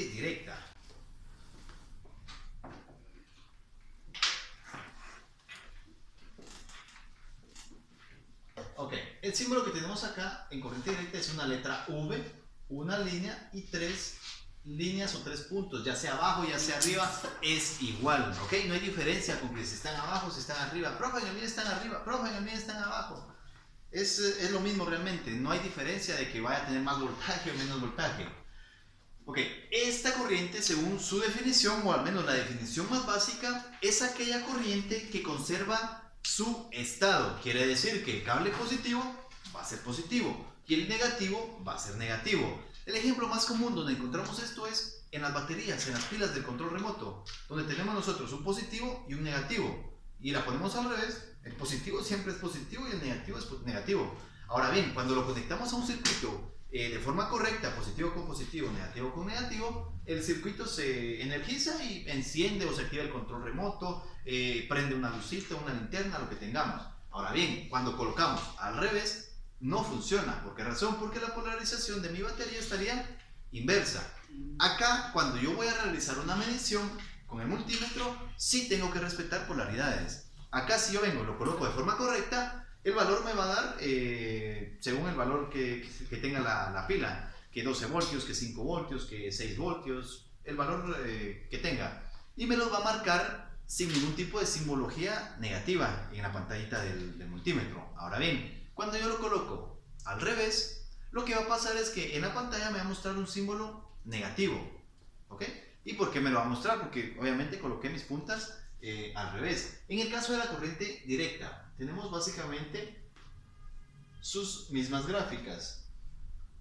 directa. Ok, el símbolo que tenemos acá en corriente directa es una letra V, una línea y 3 líneas o 3 puntos, ya sea abajo, ya sea arriba, es igual, ¿ok? No hay diferencia con que si están abajo, si están arriba. Profe, en el mío están arriba, profe, en el mío están abajo. Es lo mismo realmente, no hay diferencia de que vaya a tener más voltaje o menos voltaje. Ok, esta corriente, según su definición, o al menos la definición más básica, es aquella corriente que conserva su estado. Quiere decir que el cable positivo va a ser positivo y el negativo va a ser negativo. El ejemplo más común donde encontramos esto es en las baterías, en las pilas del control remoto, donde tenemos nosotros un positivo y un negativo. Y la ponemos al revés, el positivo siempre es positivo y el negativo es negativo. Ahora bien, cuando lo conectamos a un circuito de forma correcta, positivo con positivo, negativo con negativo, el circuito se energiza y enciende o se activa el control remoto, prende una lucita, una linterna, lo que tengamos. Ahora bien, cuando colocamos al revés, no funciona. ¿Por qué razón? Porque la polarización de mi batería estaría inversa. Acá, cuando yo voy a realizar una medición con el multímetro, sí tengo que respetar polaridades. Acá, si yo vengo, lo coloco de forma correcta, el valor me va a dar según el valor que tenga la pila, que 12 voltios, que 5 voltios, que 6 voltios, el valor que tenga. Y me los va a marcar sin ningún tipo de simbología negativa en la pantallita del multímetro. Ahora bien, cuando yo lo coloco al revés, lo que va a pasar es que en la pantalla me va a mostrar un símbolo negativo. ¿Ok? ¿Y por qué me lo va a mostrar? Porque obviamente coloqué mis puntas al revés. En el caso de la corriente directa, tenemos básicamente sus mismas gráficas,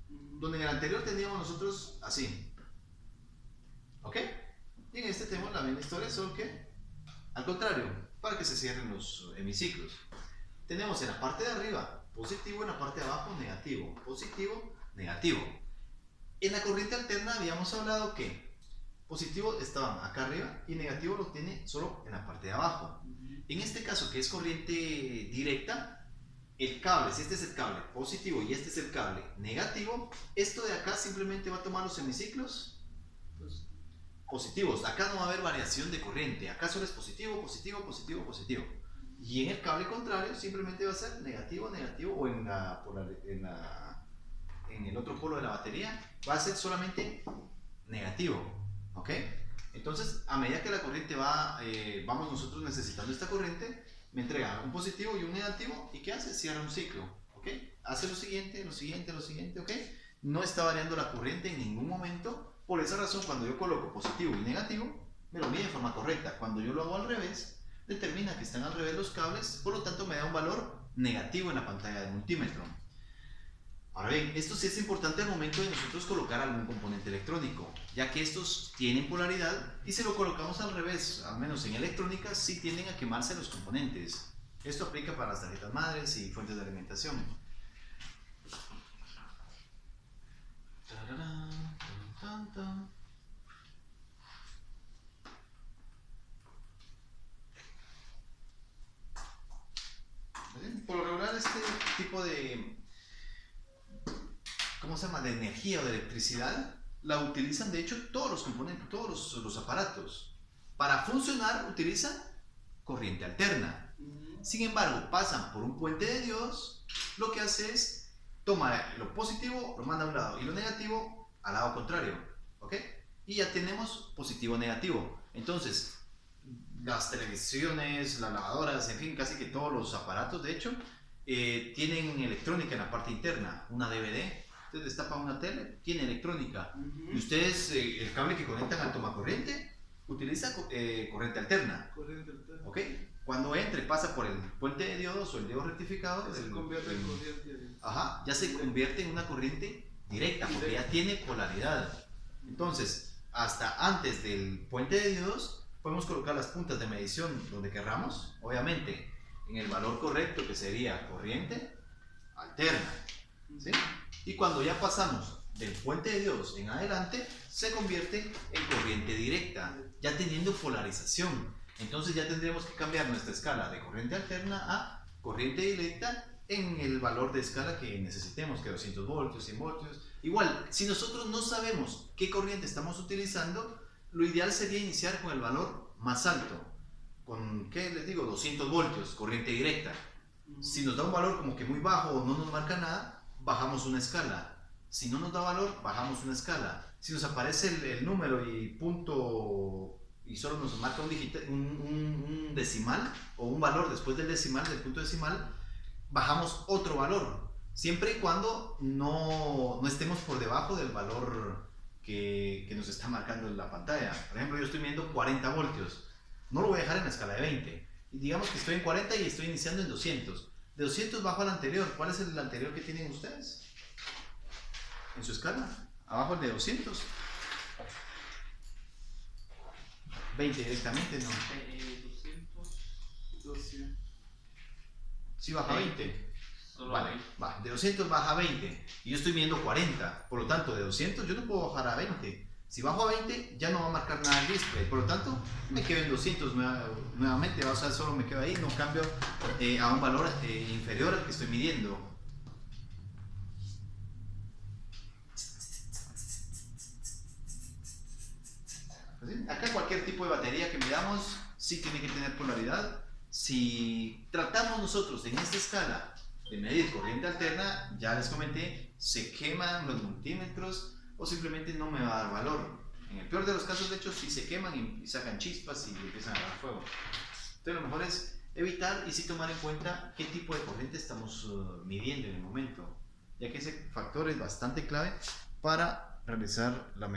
donde en el anterior teníamos nosotros así, ¿ok? Y en este tenemos la misma historia, solo que al contrario, para que se cierren los hemiciclos. Tenemos en la parte de arriba positivo, en la parte de abajo negativo, positivo, negativo. En la corriente alterna habíamos hablado que positivo estaba acá arriba y negativo lo tiene solo en la parte de abajo. En este caso, que es corriente directa, el cable, si este es el cable positivo y este es el cable negativo, esto de acá simplemente va a tomar los hemiciclos positivos. Acá no va a haber variación de corriente, acá solo es positivo, positivo, positivo, positivo. Y en el cable contrario simplemente va a ser negativo, negativo, o en el otro polo de la batería va a ser solamente negativo, ¿ok? Entonces, a medida que la corriente va, vamos nosotros necesitando esta corriente, me entrega un positivo y un negativo, ¿y qué hace? Cierra un ciclo, ¿ok? Hace lo siguiente, lo siguiente, lo siguiente, ¿ok? No está variando la corriente en ningún momento. Por esa razón, cuando yo coloco positivo y negativo, me lo mide de forma correcta. Cuando yo lo hago al revés, determina que están al revés los cables, por lo tanto me da un valor negativo en la pantalla del multímetro. Ahora bien, esto sí es importante al momento de nosotros colocar algún componente electrónico, ya que estos tienen polaridad y si lo colocamos al revés, al menos en electrónica, sí tienden a quemarse los componentes. Esto aplica para las tarjetas madres y fuentes de alimentación. Por lo regular este tipo de, ¿cómo se llama?, de energía o de electricidad la utilizan de hecho todos los componentes, todos los aparatos. Para funcionar utilizan corriente alterna. Sin embargo, pasan por un puente de diodos, lo que hace es tomar lo positivo, lo manda a un lado y lo negativo al lado contrario, ¿ok? Y ya tenemos positivo negativo. Entonces, las televisiones, las lavadoras, en fin, casi que todos los aparatos, de hecho, tienen electrónica en la parte interna, una DVD. Ustedes destapan una tele, tiene electrónica. Y ustedes, el cable que conectan al tomacorriente, utiliza corriente alterna. ¿Ok? Cuando entre, pasa por el puente de diodos o el diodo rectificado, se convierte en corriente. Ajá, ya se convierte en una corriente directa, porque ya tiene polaridad. Entonces, hasta antes del puente de diodos, podemos colocar las puntas de medición donde querramos, obviamente en el valor correcto, que sería corriente alterna, ¿sí? Y cuando ya pasamos del puente de diodos en adelante, se convierte en corriente directa, ya teniendo polarización. Entonces ya tendremos que cambiar nuestra escala de corriente alterna a corriente directa en el valor de escala que necesitemos, que 200 voltios, 100 voltios, Igual, si nosotros no sabemos qué corriente estamos utilizando, lo ideal sería iniciar con el valor más alto. Con, ¿qué les digo? 200 voltios, corriente directa. Si nos da un valor como que muy bajo o no nos marca nada, bajamos una escala. Si no nos da valor, bajamos una escala. Si nos aparece el número y punto y solo nos marca un decimal o un valor después del decimal, del punto decimal, bajamos otro valor. Siempre y cuando no estemos por debajo del valor que nos está marcando en la pantalla. Por ejemplo, yo estoy midiendo 40 voltios. No lo voy a dejar en la escala de 20. Y digamos que estoy en 40 y estoy iniciando en 200. De 200 bajo al anterior. ¿Cuál es el anterior que tienen ustedes? En su escala. Abajo el de 200. 20 directamente, ¿no? 200. Sí, baja 20. Solo Vale, 20. va. De 200 baja a 20. Y yo estoy midiendo 40. Por lo tanto, de 200 yo no puedo bajar a 20. Si bajo a 20 ya no va a marcar nada el display. Por lo tanto, me quedo en 200 nuevamente. O sea, solo me quedo ahí. No cambio a un valor inferior al que estoy midiendo. Acá cualquier tipo de batería que midamos sí tiene que tener polaridad. Si tratamos nosotros en esta escala de medir corriente alterna, ya les comenté, se queman los multímetros o simplemente no me va a dar valor. En el peor de los casos, de hecho, sí se queman y sacan chispas y empiezan a dar fuego. Entonces lo mejor es evitar y sí tomar en cuenta qué tipo de corriente estamos midiendo en el momento, ya que ese factor es bastante clave para realizar la medida.